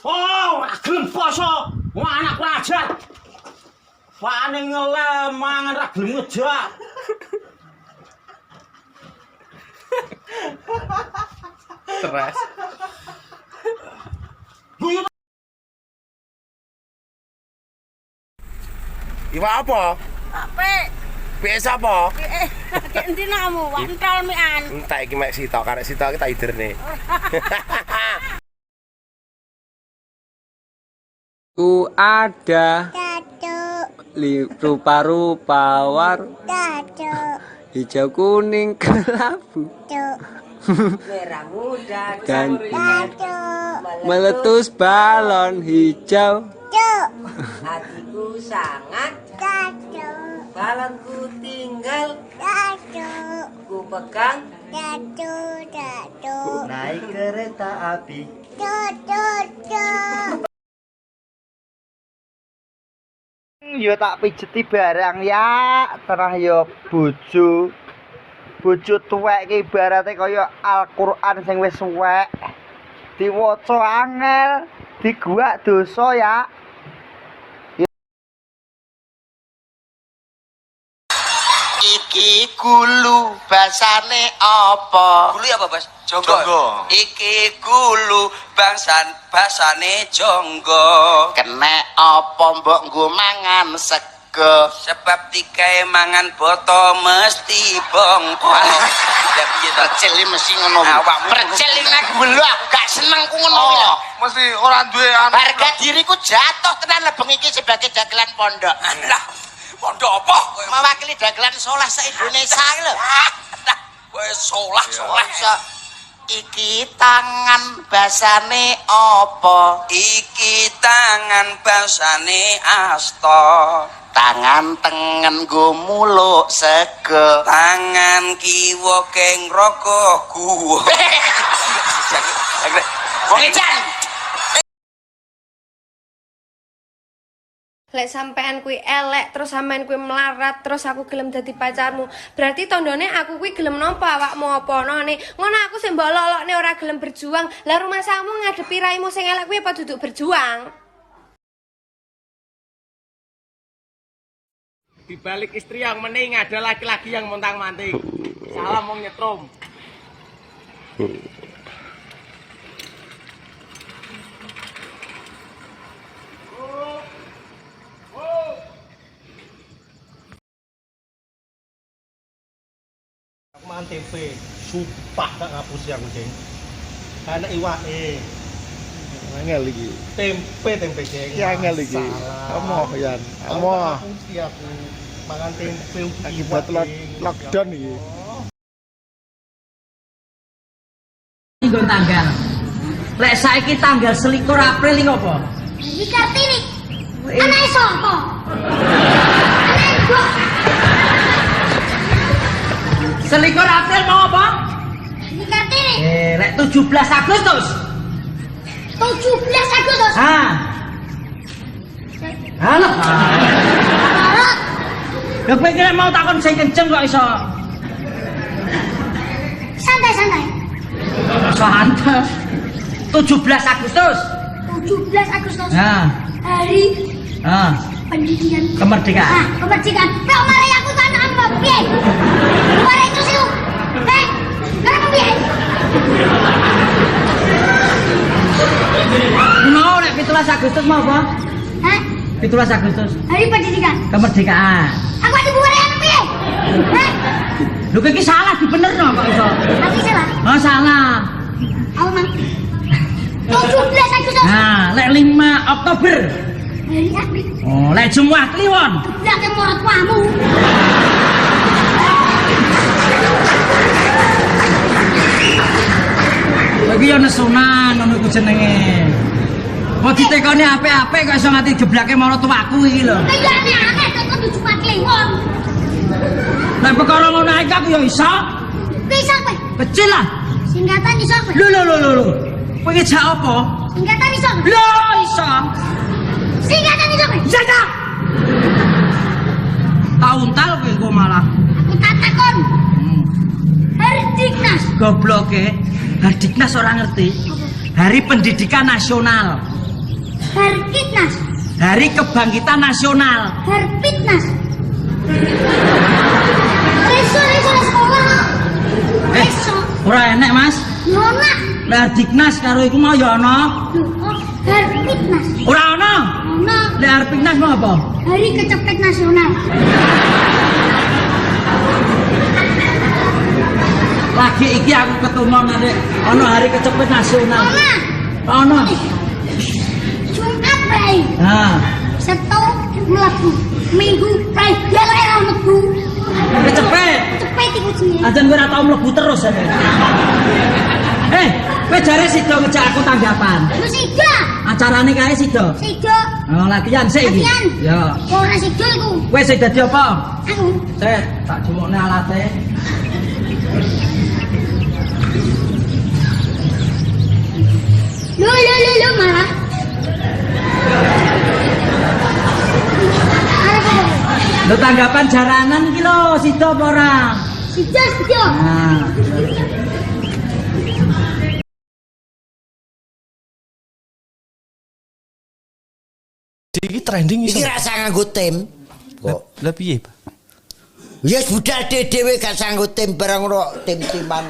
Oh, gelem poso. Wah, anak pelajar. Pane ngelem mangan ra gelem ngejak. Stres. Guyu Iwak apa? Apik. Biasa apa? Dek endi kamu? Wantol mian. Entek iki mek sitok, karek sitok kita iderne. Ku ada rupa-rupa hijau kuning kelabu Merah muda dan meletus balon hijau. hatiku sangat balonku tinggal ku pegang naik kereta api yo tak pijeti barang ya tenah yo bojo tuwek iki ibarate kaya Al-Qur'an sing wis suwek diwaca angel diguak dosa ya. Iki gulu basane apa? Gulu apa, Bas? Jonggo. Iki gulu basane jonggo. Kenek apa mbok nggo mangan sego? Sebab dikae mangan boto mesti bongko. Ya piye to? Percil iki mesti ngono. Awakmu Percil iki nek gulu aku gak seneng ku ngono kuwi lho. Mesti ora duwe Harga diriku jatuh tenan lebeng iki sebagai dagelan pondok. lah, pondok apa? Mewakili dagelan solah se-Indonesia iki lho. Kowe solah. Iki tangan basane apa? Iki tangan basane asta. Tangan tengen nggo muluk sego. Tangan kiwa keng rokok guwa. Wong edan. Lek sampean kuwi elek terus sampean kuwi melarat terus aku gelem dadi pacarmu. Berarti tandane aku kuwi gelem nampa awakmu apa-anane. Ngono aku sing mbok lolokne ora gelem berjuang. Lah rumah samu ngadepi raimu sing elek kuwi apa duduk berjuang? Di balik istri yang mening ada laki-laki yang montang-manting. Salam wong nyetrum. Aku makan tempe, sumpah gak ngapus aku, Jeng. Karena iwake. Angel iki. Tempe, Jeng. Ki angel iki. Amoh yan. Amoh. Aku makan tempe Akibat lockdown iki. nggon tanggal lek saiki tanggal 21 April iki apa? Iki Kartini. Anake sapa? Anake mbok. 21 April mau apa? Iki Kartini. Lek 17 Agustus. 17 Agustus. Alah. Kepikiran mau takon sing kenceng kok iso. Santai. Santai. 17 Agustus. 17 Agustus. Hari pendidikan Kemerdekaan. kemerdekaan. Kok malah aku kan apa piye? Luar itu sih. Kenapa piye? Mau nek 17 Agustus mau apa? Hah? 17 Agustus. Hari pendidikan. Kemerdekaan. Aku ada buat yang piye? Hah? Lho iki salah dibenerno kok iso. Aku salah. Oh salah. Aku mang. 17 Agustus. Lek 5 Oktober. Hari April. Oh, lek Jumat Kliwon. Geblake morot kamu. Iki yo nesunan ngono iku jenenge. Kok ditekoni apik-apik kok iso nganti geblake marang tuaku iki lho. Kaya aneh kok Jumat Kliwon. Nek perkara ngono iki aku yo iso. Bisa kowe. Kecil lah. Singkatan iso kowe. Lho. Kowe iki jak apa? Singkatan iso. Lho iso. Singkatan iso kowe. Iya tak? Tauntal kowe malah. Aku tak takon. Hardiknas. Gobloke. Hardiknas ora ngerti. Hari Pendidikan Nasional. Harkitnas. Hari Kebangkitan Nasional. Harpitnas. Reso sekolah. Reso. Ora enek, Mas. Nona. Lah Diknas karo iku mau ya ana. Harpitnas. Ora ana. Nona. Lah Harpitnas mau apa? Hari Kecepet Nasional. Lagi iki aku ketemu nek ana hari kecepet nasional. Nona. Ana. Jumat bae. Nah, Setu mlebu. Minggu bae dalah ora mlebu. kecepet. Cepet iku jenenge. Ajan kowe ora tau mlebu terus ya. Kowe jare sida ngejak aku tanggapan. Lu sida. Acarane kae sida. Sida. Oh, latihan sik iki. Latihan. Ya. Ora sida iku. Kowe sing dadi apa? Aku. Set, tak jumukne alate. Lu malah. Lho tanggapan jaranan iki lho, sida apa ora? Sida. Nah. Iki trending Iki iso. rasa nganggo tim. Kok Lah piye, Pak? ya budal dhewe gak sanggo tim barang ora tim-timan.